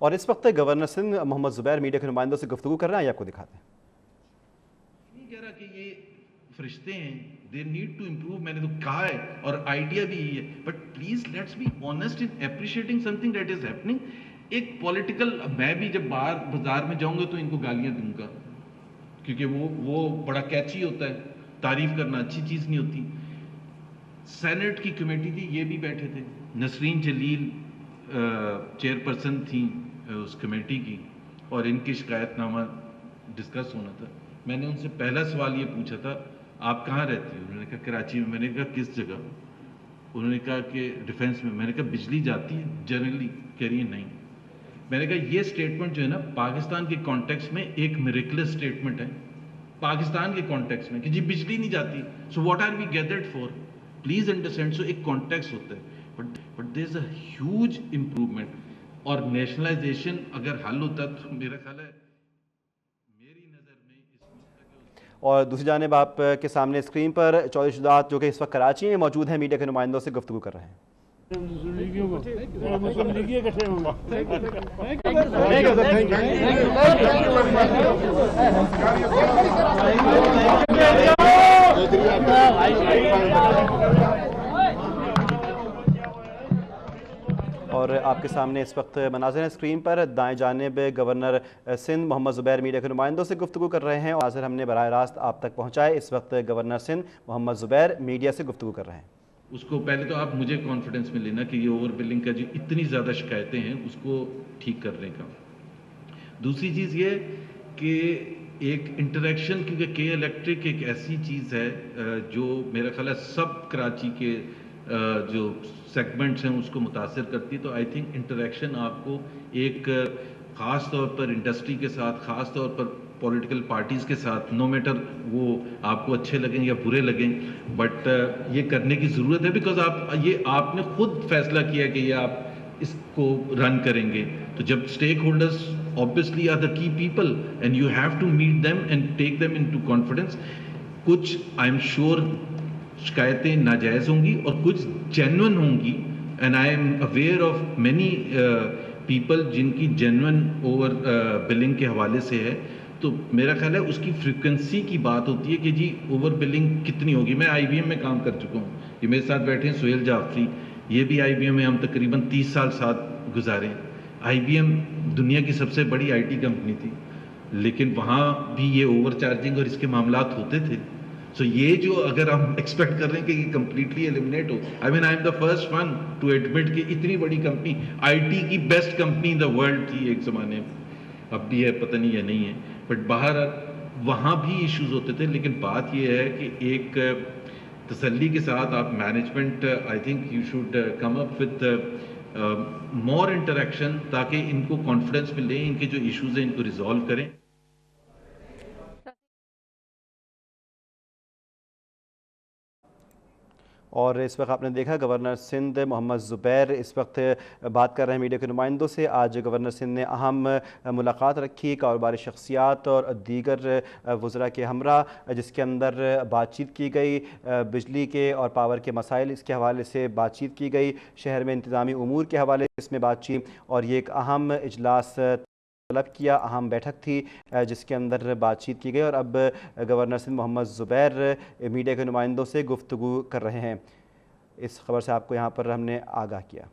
اور इस वक्त गवर्नर सिंध मोहम्मद ज़ुबैर मीडिया के नुमाइंदों से गुफ्तगू कर रहे हैं, आइए आपको दिखाते हैं। नहीं कह रहा कि ये फरिश्ते हैं, दे नीड टू इम्प्रूव, मैंने तो कहा है और आइडिया भी यही है, but please let's be honest in appreciating something that is happening. एक पॉलिटिकल, मैं भी जब बाहर बाजार में जाऊंगा तो इनको गालियां दूंगा, क्योंकि वो बड़ा कैची होता है, तारीफ करना अच्छी चीज नहीं होती। सेनेट की कमेटी थी, ये भी बैठे थे, नसरीन जलील चेयरपर्सन थी उस कमेटी की, और इनकी शिकायतनामा डिस्कस होना था। मैंने उनसे पहला सवाल ये पूछा था, आप कहाँ रहती हो? उन्होंने कहा कराची में। मैंने कहा किस जगह? उन्होंने कहा कि डिफेंस में। मैंने कहा बिजली जाती है जनरली? कह रही है नहीं। मैंने कहा ये स्टेटमेंट जो है ना, पाकिस्तान के कॉन्टेक्स्ट में एक मिरेकलस स्टेटमेंट है, पाकिस्तान के कॉन्टेक्स्ट में, कि जी बिजली नहीं जाती, so what are we gathered for? Please understand. So एक कॉन्टेक्स्ट होता है, but there is a huge improvement. और नेशनलाइजेशन अगर हल होता तो मेरा ख्याल है, मेरी नज़र में इस मुल्क और दूसरी जानिब आप के सामने स्क्रीन पर चौधरी शुजात जो कि इस वक्त कराची में मौजूद हैं, मीडिया के नुमाइंदों से गुफ्तगू कर रहे हैं। और आपके सामने इस वक्त मनाज़िर स्क्रीन पर दाएं जानिब गवर्नर सिंध मोहम्मद ज़ुबैर मीडिया के नुमाइंदों से गुफ्तगू कर रहे हैं, और मनाज़िर हमने बराह रास्त आप तक पहुँचाए। इस वक्त गवर्नर सिंध मोहम्मद ज़ुबैर मीडिया से गुफ्तगू कर रहे हैं। उसको पहले तो आप मुझे कॉन्फिडेंस में लेना कि ये ओवर बिलिंग का जो इतनी ज़्यादा शिकायतें हैं उसको ठीक करने का। दूसरी चीज़ ये कि एक इंटरेक्शन, क्योंकि के इलेक्ट्रिक एक ऐसी चीज़ है जो मेरा ख्याल है सब कराची के जो सेगमेंट्स हैं उसको मुतासर करती है। तो आई थिंक इंटरेक्शन आपको एक ख़ास तौर पर इंडस्ट्री के साथ, ख़ास तौर पर पॉलिटिकल पार्टीज़ के साथ, नो मैटर वो आपको अच्छे लगें या बुरे लगें, बट ये करने की ज़रूरत है, बिकॉज आपने खुद फैसला किया कि ये आप इसको रन करेंगे। तो जब stake holders obviously are the key people and you have to meet them and take them into confidence. कुछ आई एम श्योर शिकायतें नाजायज़ होंगी और कुछ जेन्युइन होंगी, and I am aware of many people जिनकी जेन्युइन ओवर बिलिंग के हवाले से है। तो मेरा ख्याल है उसकी फ्रीक्वेंसी की बात होती है कि जी ओवर बिलिंग कितनी होगी। मैं IBM में काम कर चुका हूँ, ये मेरे साथ बैठे हैं सुहेल जाफरी, ये भी IBM में हम तकरीबन 30 साल साथ गुजारे। IBM दुनिया की सबसे बड़ी IT कंपनी थी, लेकिन वहाँ भी ये ओवर चार्जिंग और इसके मामलात होते थे। सो ये जो अगर हम एक्सपेक्ट कर रहे हैं कि ये कम्प्लीटली एलिमिनेट हो, I mean I am the first one two admit कि इतनी बड़ी कंपनी, IT की best company in the world थी एक ज़माने में, अब भी है पता नहीं या नहीं है, बट बाहर वहाँ भी इश्यूज होते थे। लेकिन बात यह है कि एक तसल्ली के साथ आप management, I think you should come up with more interaction, ताकि इनको कॉन्फिडेंस मिले, इनके जो इश्यूज हैं इनको रिजॉल्व करें। और इस वक्त आपने देखा गवर्नर सिंध मोहम्मद ज़ुबैर इस वक्त बात कर रहे हैं मीडिया के नुमाइंदों से। आज गवर्नर सिंध ने अहम मुलाकात रखी कारोबारी शख्सियात और दीगर वज़रा के हमरा, जिसके अंदर बातचीत की गई, बिजली के और पावर के मसाइल इसके हवाले से बातचीत की गई, शहर में इंतज़ामी उमूर के हवाले से इसमें बातचीत, और ये एक अहम इजलास तलब किया, अहम बैठक थी जिसके अंदर बातचीत की गई। और अब गवर्नर सिंध मोहम्मद ज़ुबैर मीडिया के नुमाइंदों से गुफ्तगू कर रहे हैं। इस खबर से आपको यहाँ पर हमने आगाह किया।